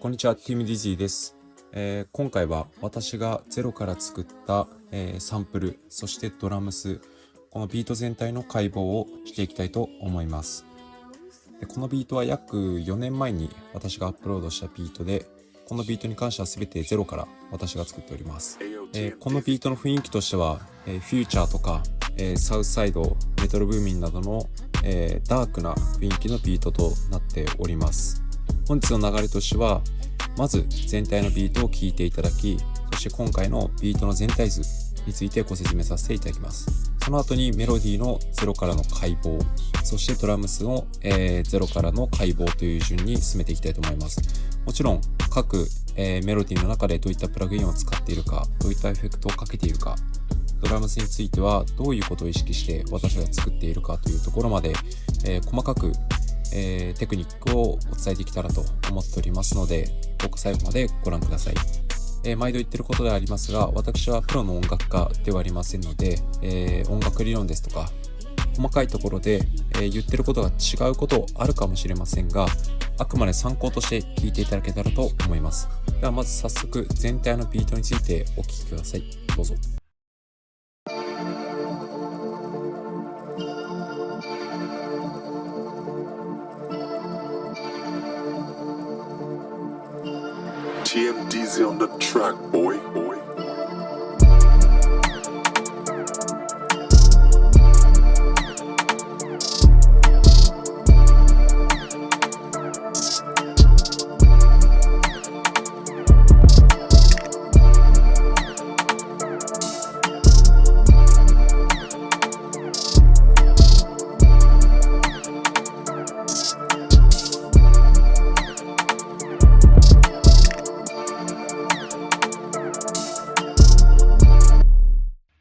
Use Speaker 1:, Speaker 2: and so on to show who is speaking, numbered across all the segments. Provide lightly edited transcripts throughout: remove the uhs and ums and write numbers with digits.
Speaker 1: こんにちは、ティム・ディジーです。今回は私がゼロから作った、サンプル、そしてドラムス、このビート全体の解剖をしていきたいと思います。このビートは約4年前に私がアップロードしたビートで、このビートに関しては全てゼロから私が作っております。このビートの雰囲気としては、フューチャーとか、サウスサイド、メトロブーミンなどの、ダークな雰囲気のビートとなっております。本日の流れとしては、まず全体のビートを聴いていただき、そして今回のビートの全体図についてご説明させていただきます。その後にメロディーのゼロからの解剖、そしてドラムスの、ゼロからの解剖という順に進めていきたいと思います。もちろん各、メロディーの中でどういったプラグインを使っているか、どういったエフェクトをかけているか、ドラムスについてはどういうことを意識して私が作っているかというところまで、細かくテクニックをお伝えできたらと思っておりますので、どうか最後までご覧ください。毎度言ってることではありますが、私はプロの音楽家ではありませんので、音楽理論ですとか細かいところで、言ってることが違うことあるかもしれませんが、あくまで参考として聞いていただけたらと思います。ではまず早速全体のビートについてお聞きください。どうぞ。
Speaker 2: TMDZ on the track, boy.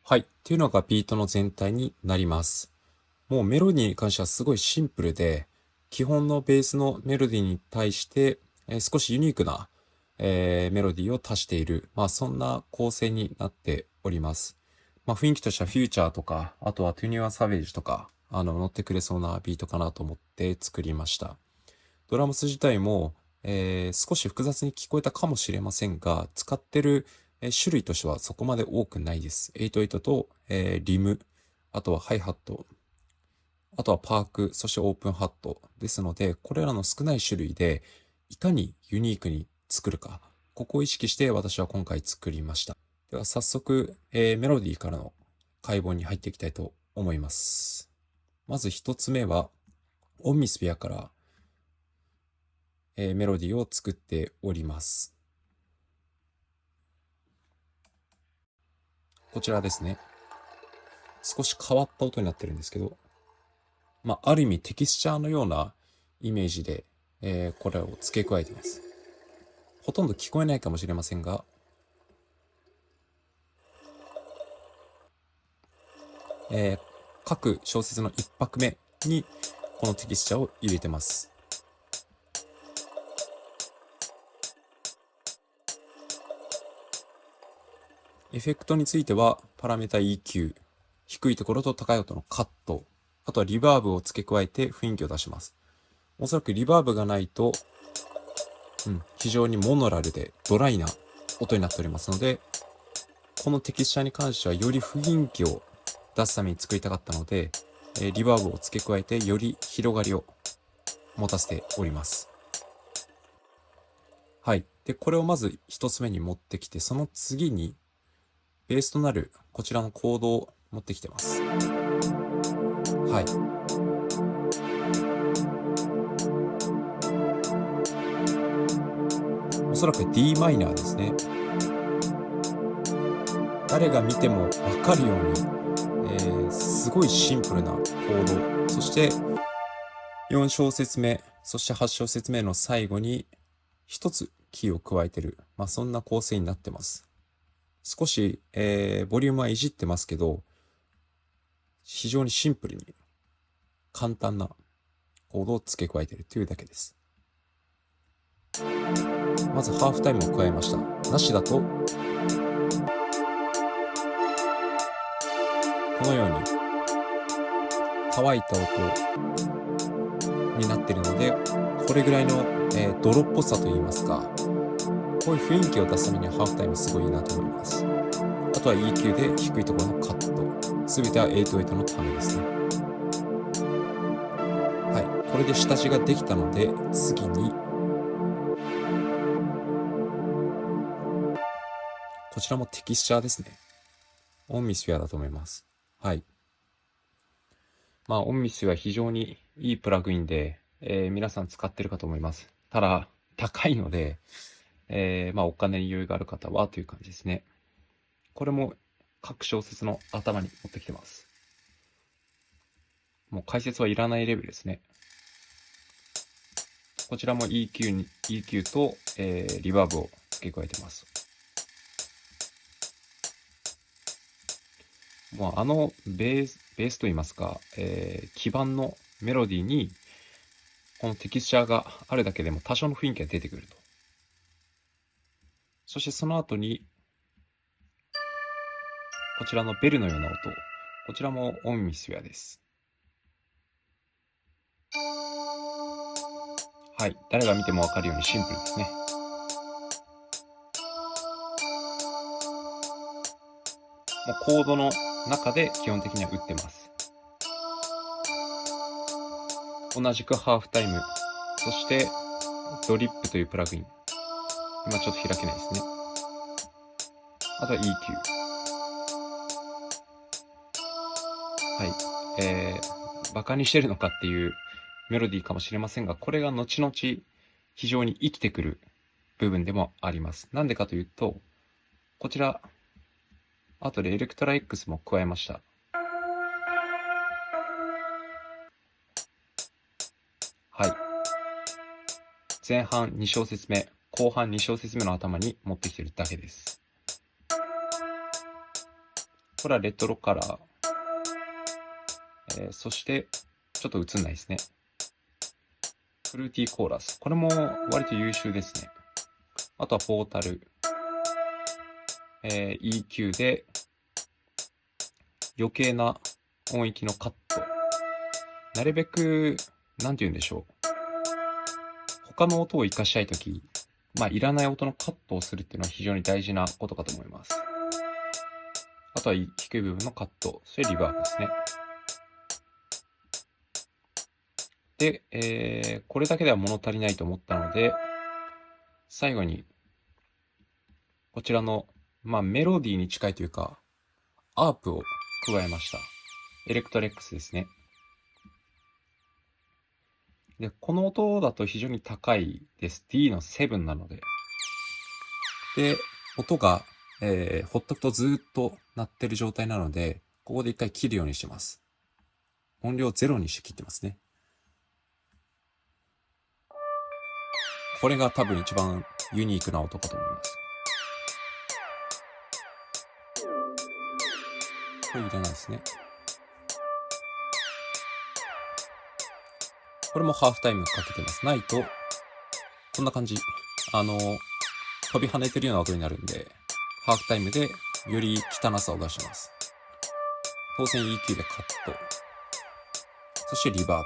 Speaker 1: はい。っていうのがビートの全体になります。もうメロディーに関してはすごいシンプルで、基本のベースのメロディーに対して、少しユニークな、メロディーを足している。そんな構成になっております。雰囲気としてはフューチャーとか、あとは21サベージとか、乗ってくれそうなビートかなと思って作りました。ドラムス自体も、少し複雑に聞こえたかもしれませんが、使ってる種類としてはそこまで多くないです。808と、リム、あとはハイハット、あとはパーク、そしてオープンハットですので、これらの少ない種類でいかにユニークに作るか、ここを意識して私は今回作りました。では早速、メロディーからの解剖に入っていきたいと思います。まず一つ目は、オンミスフィアから、メロディーを作っております。こちらですね。少し変わった音になってるんですけど、ある意味テキスチャーのようなイメージで、これを付け加えています。ほとんど聞こえないかもしれませんが、各小節の一拍目にこのテキスチャーを入れてます。エフェクトについてはパラメータ EQ、低いところと高い音のカット、あとはリバーブを付け加えて雰囲気を出します。おそらくリバーブがないと、非常にモノラルでドライな音になっておりますので、このテキスチャーに関してはより雰囲気を出すために作りたかったので、リバーブを付け加えてより広がりを持たせております。はい。で、これをまず一つ目に持ってきて、その次にベースとなるこちらのコードを持ってきてます。はい。おそらく d マイナーですね。誰が見てもわかるように、すごいシンプルなコード、そして4小節目、そして8小節目の最後に一つキーを加えてる、そんな構成になってます。少し、ボリュームはいじってますけど、非常にシンプルに簡単なコードを付け加えているというだけです。まずハーフタイムを加えました。なしだとこのように乾いた音になっているので、これぐらいの、泥っぽさといいますか、こういう雰囲気を出すためにはハーフタイムすごいいいなと思います。あとは EQ で低いところのカット。すべては808のためですね。はい。これで下地ができたので、次に、こちらもテキスチャーですね。オンミスフィアだと思います。はい。オンミスは非常にいいプラグインで、皆さん使ってるかと思います。ただ、高いので、お金に余裕がある方はという感じですね。これも各小説の頭に持ってきてます。もう解説はいらないレベルですね。こちらも EQ と、リバーブを付け加えてます。もうベースといいますか、基盤のメロディーにこのテキスチャーがあるだけでも多少の雰囲気が出てくると。そしてその後にこちらのベルのような音、こちらもオンミスフェアです。はい、誰が見てもわかるようにシンプルですね。もうコードの中で基本的には打ってます。同じくハーフタイム、そしてドリップというプラグイン。今ちょっと開けないですね。あとは EQ。はい。バカにしてるのかっていうメロディーかもしれませんが、これが後々非常に生きてくる部分でもあります。なんでかというと、こちら、後でエレクトラ X も加えました。はい。前半2小節目、後半2小節目の頭に持ってきてるだけです。これはレトロカラー。そして、ちょっと映んないですね。フルーティーコーラス。これも割と優秀ですね。あとはポータル。EQ で余計な音域のカット。なるべく、なんて言うんでしょう。他の音を活かしたいとき、いらない音のカットをするっていうのは非常に大事なことかと思います。あとは低い部分のカット。それリバーブですね。で、これだけでは物足りないと思ったので、最後に、こちらの、メロディーに近いというか、アープを加えました。エレクトレックスですね。で、この音だと非常に高いです。D の7なので。で、音が、ほっとくとずっと鳴ってる状態なので、ここで一回切るようにしてます。音量0にして切ってますね。これが多分一番ユニークな音かと思います。これいらないですね。これもハーフタイムかけてます。ないと、こんな感じ。飛び跳ねてるような音になるんで、ハーフタイムでより汚さを出します。当然 EQ でカット。そしてリバー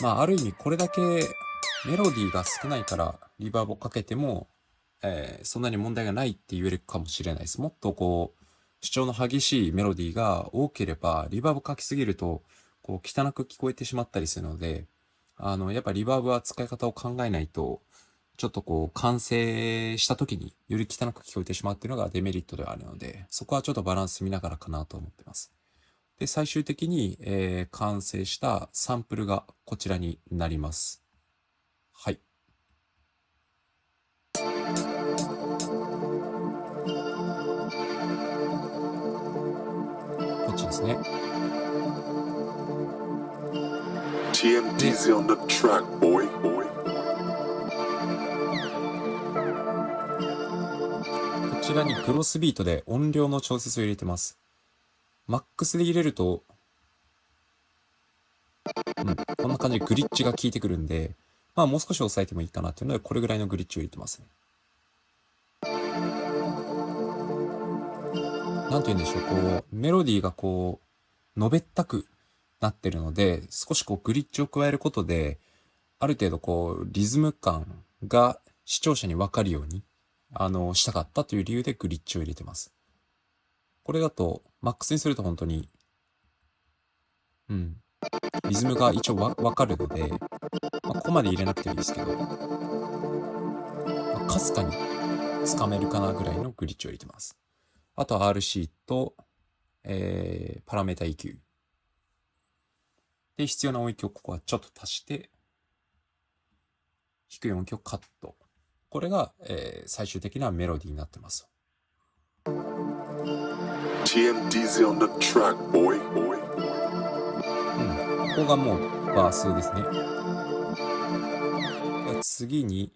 Speaker 1: ブ。ある意味これだけメロディーが少ないからリバーブをかけても、そんなに問題がないって言えるかもしれないです。もっと主張の激しいメロディーが多ければ、リバーブかけすぎると、汚く聞こえてしまったりするので、やっぱリバーブは使い方を考えないと、ちょっと完成した時により汚く聞こえてしまうっていうのがデメリットではあるので、そこはちょっとバランス見ながらかなと思ってます。で、最終的に、完成したサンプルがこちらになります。はい。こっちですね。
Speaker 2: TMDZ on the track, boy.
Speaker 1: こちらにクロスビートで音量の調節を入れてます。マックスで入れると、こんな感じでグリッチが効いてくるんで、もう少し抑えてもいいかなっていうので、これぐらいのグリッチを入れてますね。なんて言うんでしょう、メロディーがのべったくなってるので、少しグリッチを加えることで、ある程度こう、リズム感が視聴者にわかるように、したかったという理由でグリッチを入れてます。これだと、マックスにすると本当に、リズムが一応わかるので、ここまで入れなくてもいいですけど、かすかにつかめるかなぐらいのグリッチを入れてます。あとは RC と、パラメータ EQ。で、必要な音域をここはちょっと足して、低い音域をカット。これが、最終的なメロディーになってます。
Speaker 2: TMDZ on the track, boy.
Speaker 1: ここがもうバースですね。次に、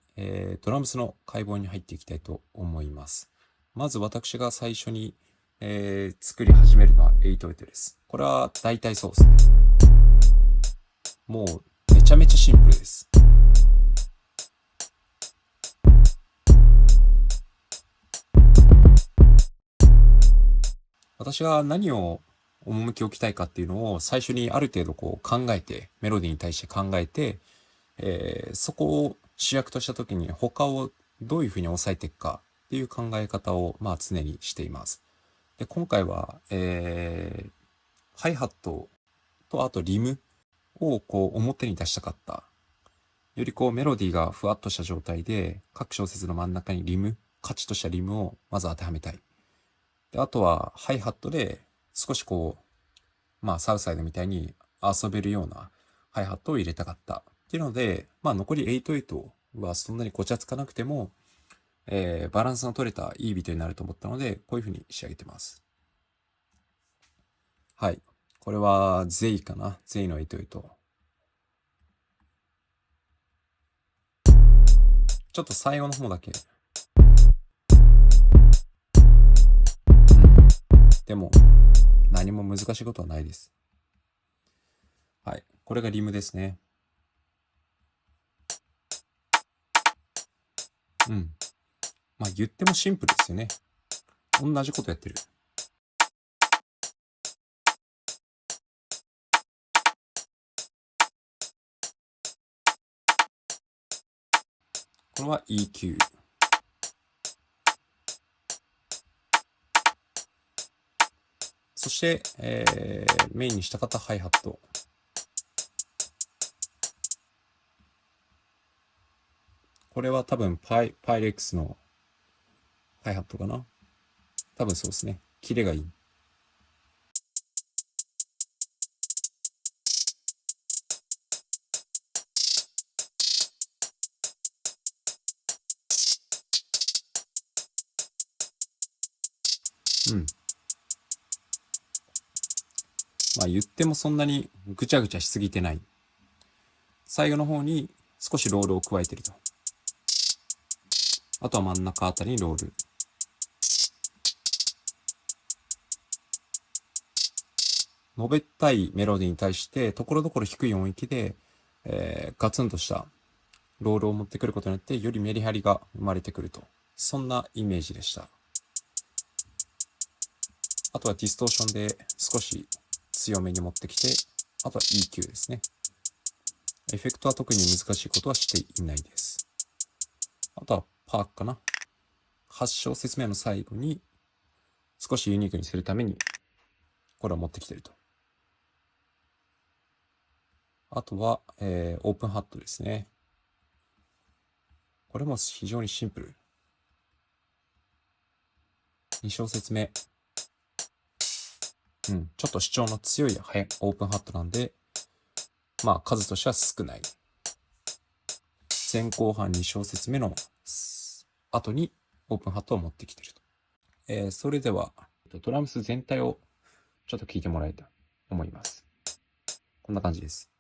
Speaker 1: ドラムスの解剖に入っていきたいと思います。まず私が最初に、作り始めるのは808です。これは大体そうですね。もうめちゃめちゃシンプルです。私が何を趣を置きたいかっていうのを最初にある程度こう考えて、メロディーに対して考えて、そこを主役とした時に他をどういうふうに抑えていくかっていう考え方を常にしています。で、今回は、ハイハットとあとリムをこう表に出したかった。よりこうメロディーがふわっとした状態で各小節の真ん中にリム、カチッとしたリムをまず当てはめたい。で、あとはハイハットで少しこう、サウサイドみたいに遊べるようなハイハットを入れたかった。っていうので、残り808はそんなにごちゃつかなくても、バランスの取れたいいビートになると思ったので、こういう風に仕上げてます。はい。これはゼイかな。ゼイの808。ちょっと最後の方だけ。でも、何も難しいことはないです。はい。これがリムですね。言ってもシンプルですよね。同じことやってる。これは EQ。そして、メインにしたかったハイハット。これは多分パイレックスのハイハットかな。多分そうですね。キレがいい。言ってもそんなにぐちゃぐちゃしすぎてない。最後の方に少しロールを加えてると。あとは真ん中あたりにロール。述べたいメロディーに対してところどころ低い音域で、ガツンとしたロールを持ってくることによってよりメリハリが生まれてくると。そんなイメージでした。あとはディストーションで少し強めに持ってきて、あとは EQ ですね。エフェクトは特に難しいことはしていないです。あとはパークかな。8小節目の最後に少しユニークにするためにこれを持ってきていると。あとは、オープンハットですね。これも非常にシンプル。2小節目。ちょっと主張の強いオープンハットなんで、数としては少ない。前後半2小節目の後にオープンハットを持ってきていると。それでは、ドラムス全体をちょっと聞いてもらいたいと思います。こんな感じです。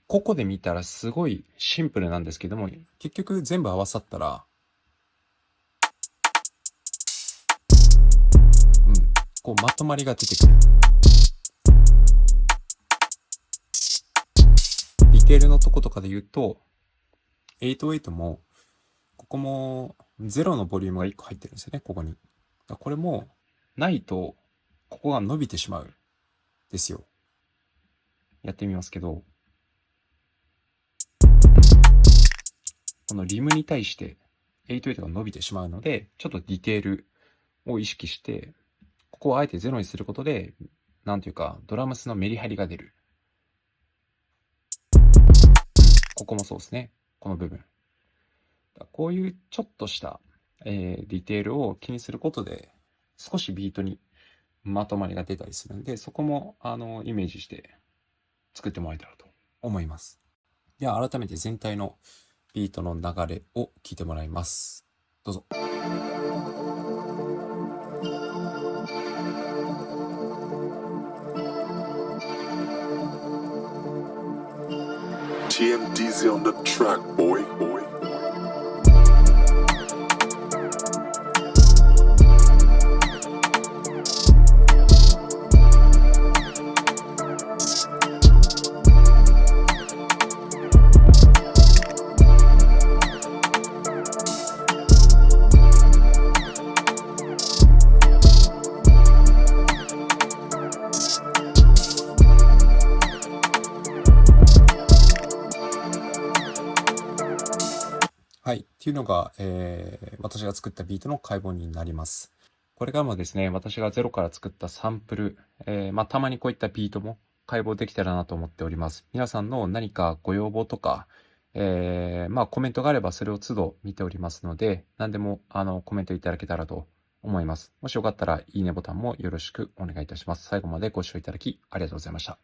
Speaker 1: ここで見たらすごいシンプルなんですけども、結局全部合わさったら、こうまとまりが出てくる。利点テールのとことかで言うと、808も、ここも0のボリュームが1個入ってるんですよね、ここに。これも、ないと、ここが伸びてしまう。ですよ。やってみますけど、このリムに対して808が伸びてしまうので、ちょっとディテールを意識して、ここをあえて0にすることで、なんていうか、ドラムスのメリハリが出る。ここもそうですね。この部分。こういうちょっとした、ディテールを気にすることで、少しビートにまとまりが出たりするんで、そこもイメージして作ってもらえたらと思います。では改めて全体のビートの流れを聞いてもらいます。どうぞ。
Speaker 2: TMDZ on the track, boy.
Speaker 1: はい。っていうのが、私が作ったビートの解剖になります。これからもですね、私がゼロから作ったサンプル、たまにこういったビートも解剖できたらなと思っております。皆さんの何かご要望とか、コメントがあればそれを都度見ておりますので、何でもコメントいただけたらと思います。もしよかったらいいねボタンもよろしくお願いいたします。最後までご視聴いただきありがとうございました。